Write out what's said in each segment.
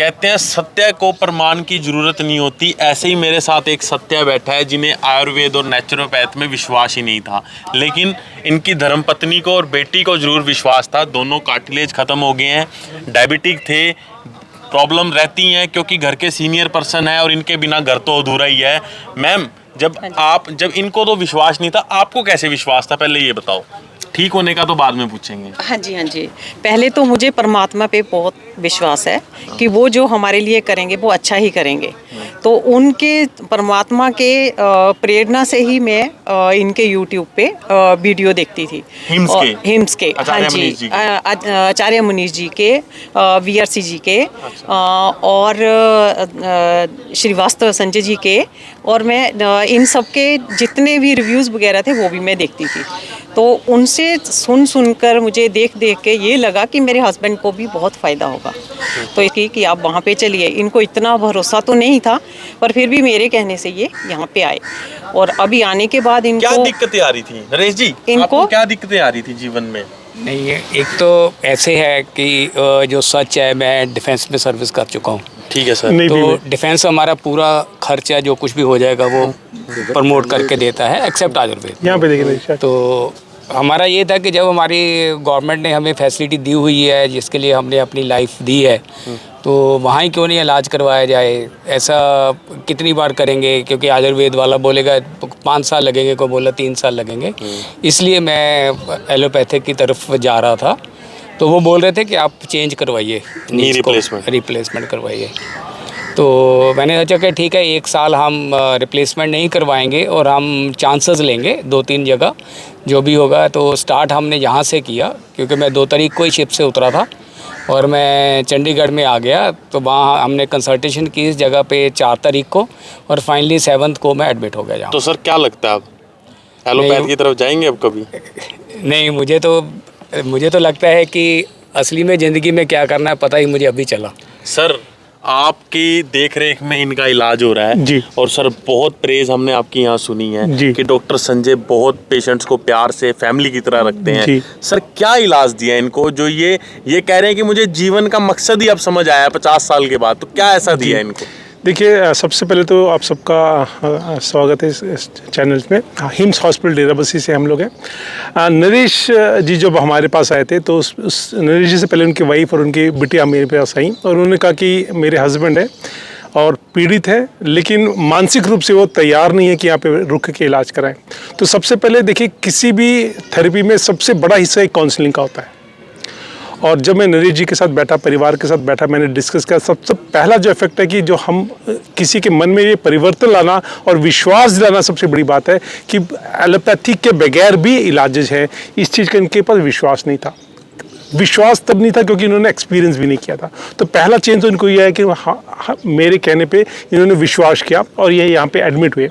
कहते हैं सत्य को प्रमाण की जरूरत नहीं होती। ऐसे ही मेरे साथ एक सत्य बैठा है जिन्हें आयुर्वेद और नेचुरोपैथ में विश्वास ही नहीं था, लेकिन इनकी धर्मपत्नी को और बेटी को जरूर विश्वास था। दोनों कार्टिलेज खत्म हो गए हैं, डायबिटिक थे, प्रॉब्लम रहती हैं क्योंकि घर के सीनियर पर्सन है और इनके बिना घर तो अधूरा ही है। मैम, जब इनको तो विश्वास नहीं था, आपको कैसे विश्वास था, पहले ये बताओ। ठीक होने का तो बाद में पूछेंगे। हाँ जी, हाँ जी। पहले तो मुझे परमात्मा पे बहुत विश्वास है कि वो जो हमारे लिए करेंगे वो अच्छा ही करेंगे। तो उनके परमात्मा के प्रेरणा से ही मैं इनके यूट्यूब पे वीडियो देखती थी। हिम्स के हाँ जी, आचार्य मुनीश जी के, VRC जी के, और श्रीवास्तव संजय जी के, और मैं इन सब के जितने भी रिव्यूज़ वगैरह थे वो भी मैं देखती थी। तो उनसे सुनकर मुझे देख के ये लगा कि मेरे हस्बैंड को भी बहुत फ़ायदा होगा। तो इसकी कि आप वहाँ पे चलिए। इनको इतना भरोसा तो नहीं था, पर फिर भी मेरे कहने से ये यहाँ पे आए। और अभी आने के बाद इनको क्या दिक्कतें आ रही थी नरेश जी? इनको क्या दिक्कतें आ रही थी जीवन में? नहीं, एक तो ऐसे है कि जो सच है, मैं डिफेंस में सर्विस कर चुका हूँ। ठीक है सर। तो डिफेंस हमारा पूरा खर्चा जो कुछ भी हो जाएगा वो प्रमोट करके देता है, एक्सेप्ट आयुर्वेद। यहाँ पे देखिए, तो हमारा ये था कि जब हमारी गवर्नमेंट ने हमें फैसिलिटी दी हुई है जिसके लिए हमने अपनी लाइफ दी है, तो वहाँ ही क्यों नहीं इलाज करवाया जाए। ऐसा कितनी बार करेंगे, क्योंकि आयुर्वेद वाला बोलेगा 5 साल लगेंगे, कोई बोला 3 साल लगेंगे। इसलिए मैं एलोपैथिक की तरफ जा रहा था। तो वो बोल रहे थे कि आप चेंज करवाइए, रिप्लेसमेंट करवाइए। तो मैंने सोचा कि ठीक है, 1 साल हम रिप्लेसमेंट नहीं करवाएंगे और हम चांसेस लेंगे 2-3 जगह, जो भी होगा। तो स्टार्ट हमने यहाँ से किया, क्योंकि मैं 2 तारीख को ही शिप से उतरा था और मैं चंडीगढ़ में आ गया। तो वहाँ हमने कंसल्टेशन की इस जगह पे 4 तारीख को, और फाइनली 7 को मैं एडमिट हो गया। तो सर क्या लगता है, आप एलोपैथ की तरफ जाएंगे अब कभी? नहीं, मुझे तो लगता है कि असली में ज़िंदगी में क्या करना है पता ही मुझे अभी चला। सर, आपकी देखरेख में इनका इलाज हो रहा है जी। और सर बहुत प्रेज हमने आपकी यहाँ सुनी है कि डॉक्टर संजय बहुत पेशेंट्स को प्यार से फैमिली की तरह रखते हैं। सर क्या इलाज दिया इनको जो ये कह रहे हैं कि मुझे जीवन का मकसद ही अब समझ आया 50 साल के बाद, तो क्या ऐसा दिया इनको? देखिए, सबसे पहले तो आप सबका स्वागत है इस चैनल में। हिम्स हॉस्पिटल डेराबस्सी से हम लोग हैं। नरेश जी जब हमारे पास आए थे तो उस नरेश जी से पहले उनकी वाइफ और उनकी बिटिया मेरे पास आई और उन्होंने कहा कि मेरे हस्बैंड है और पीड़ित है, लेकिन मानसिक रूप से वो तैयार नहीं है कि यहाँ पे रुक के इलाज कराएं। तो सबसे पहले देखिए, किसी भी थेरेपी में सबसे बड़ा हिस्सा एक काउंसलिंग का होता है। और जब मैं नरेश जी के साथ बैठा, परिवार के साथ बैठा, मैंने डिस्कस किया, सबसे पहला जो इफेक्ट है कि जो हम किसी के मन में ये परिवर्तन लाना और विश्वास दिलाना सबसे बड़ी बात है कि एलोपैथी के बगैर भी इलाजेज हैं। इस चीज़ का इनके पास विश्वास नहीं था। विश्वास तब नहीं था क्योंकि इन्होंने एक्सपीरियंस भी नहीं किया था। तो पहला चेंज तो इनको यह है कि मेरे कहने पे इन्होंने विश्वास किया और ये यहाँ पे एडमिट हुए।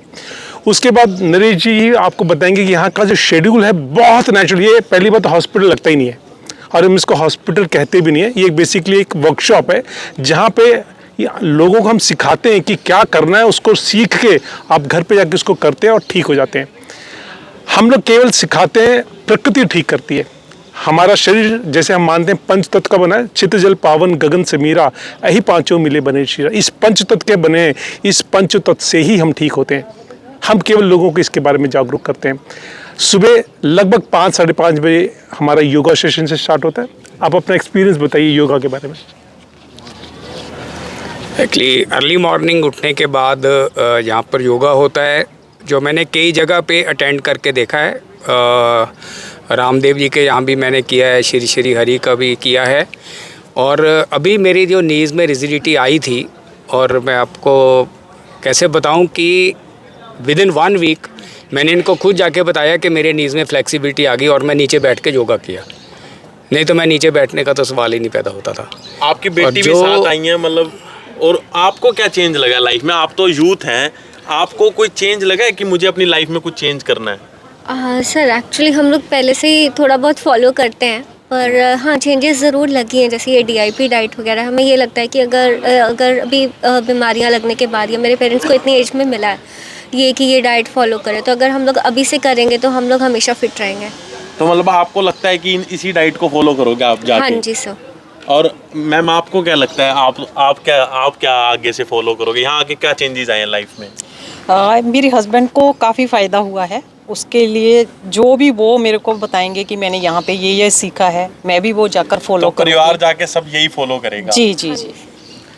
उसके बाद नरेश जी आपको बताएंगे कि यहाँ का जो शेड्यूल है बहुत नेचुरल। ये पहली बात हॉस्पिटल लगता ही नहीं है और हम इसको हॉस्पिटल कहते भी नहीं है। ये बेसिकली एक वर्कशॉप है जहाँ पे लोगों को हम सिखाते हैं कि क्या करना है, उसको सीख के आप घर पे जाके उसको करते हैं और ठीक हो जाते हैं। हम लोग केवल सिखाते हैं, प्रकृति ठीक करती है। हमारा शरीर जैसे हम मानते हैं पंच तत्व का बना है, चित्त जल पावन गगन से मीरा, यही 5 मिले बने शीरा। इस पंच तत्व के बने हैं, इस पंच तत्व से ही हम ठीक होते हैं। हम केवल लोगों को इसके बारे में जागरूक करते हैं। सुबह लगभग 5-5:30 बजे हमारा योगा सेशन से स्टार्ट होता है। आप अपना एक्सपीरियंस बताइए योगा के बारे में। एक्चुअली अर्ली मॉर्निंग उठने के बाद यहाँ पर योगा होता है, जो मैंने कई जगह पे अटेंड करके देखा है। रामदेव जी के यहाँ भी मैंने किया है, श्री श्री हरि का भी किया है। और अभी मेरी जो नीज़ में रिजिडिटी आई थी, और मैं आपको कैसे बताऊं कि विदिन 1 वीक मैंने इनको खुद जाके बताया कि मेरे नीज़ में फ्लेक्सिबिलिटी आ गई और मैं नीचे बैठ के योगा किया। नहीं तो मैं नीचे बैठने का तो सवाल ही नहीं पैदा होता था। आपकी बेटी भी साथ आई है मतलब, और आपको क्या चेंज लगा लाइफ में? आप तो यूथ हैं, आपको कोई चेंज लगा है कि मुझे अपनी लाइफ में कुछ चेंज करना है? सर एक्चुअली हम लोग पहले से ही थोड़ा बहुत फॉलो करते हैं, पर हाँ चेंजेस ज़रूर लगी हैं। जैसे ये DIP डाइट वगैरह, हमें ये लगता है कि अगर अभी बीमारियां लगने के बाद, या मेरे पेरेंट्स को इतनी एज में मिला है ये कि ये डाइट फॉलो करें, तो अगर हम लोग अभी से करेंगे तो हम लोग हमेशा फिट रहेंगे। तो मतलब आपको लगता है कि इसी डाइट को फॉलो करोगे आप जाके? हाँ जी सर। और मैम आपको क्या लगता है, आप क्या आगे से फॉलो करोगे, यहाँ आके क्या चेंजेस आए हैं लाइफ में? मेरे हस्बैंड को काफ़ी फ़ायदा हुआ है, उसके लिए जो भी वो मेरे को बताएंगे कि मैंने यहाँ पे ये सीखा है, मैं भी वो जाकर फॉलो तो परिवार जाके सब यही फॉलो करेगा? जी जी जी।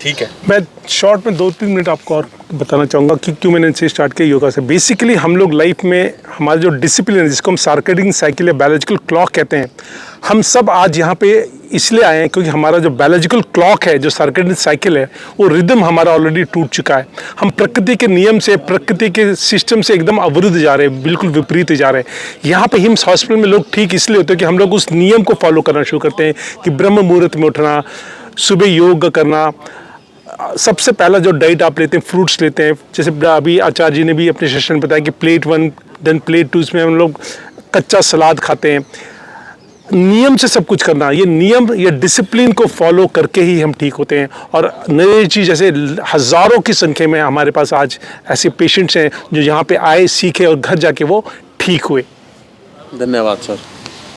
ठीक है। मैं शॉर्ट में 2-3 मिनट आपको और बताना चाहूँगा कि क्यों मैंने इनसे स्टार्ट किया योगा से। बेसिकली हम लोग लाइफ में हमारा जो डिसिप्लिन है, जिसको हम सर्केडियन साइकिल या बायोलॉजिकल क्लॉक कहते हैं, हम सब आज यहाँ पे इसलिए आए हैं क्योंकि हमारा जो बायोलॉजिकल क्लॉक है, जो सर्केडियन साइकिल है, वो रिदम हमारा ऑलरेडी टूट चुका है। हम प्रकृति के नियम से, प्रकृति के सिस्टम से एकदम अवरुद्ध जा रहे हैं, बिल्कुल विपरीत जा रहे हैं। यहाँ पे हिम्स हॉस्पिटल में लोग ठीक इसलिए होते हैं कि हम लोग उस नियम को फॉलो करना शुरू करते हैं कि ब्रह्म मुहूर्त में उठना, सुबह योग करना, सबसे पहला जो डाइट आप लेते हैं, फ्रूट्स लेते हैं। जैसे अभी आचार्य जी ने भी अपने सेशन में बताया कि प्लेट 1 देन प्लेट 2 में हम लोग कच्चा सलाद खाते हैं। नियम से सब कुछ करना, ये नियम, ये डिसिप्लिन को फॉलो करके ही हम ठीक होते हैं। और नई चीज़, जैसे हज़ारों की संख्या में हमारे पास आज ऐसे पेशेंट्स हैं जो यहाँ पे आए, सीखे और घर जाके वो ठीक हुए। धन्यवाद सर।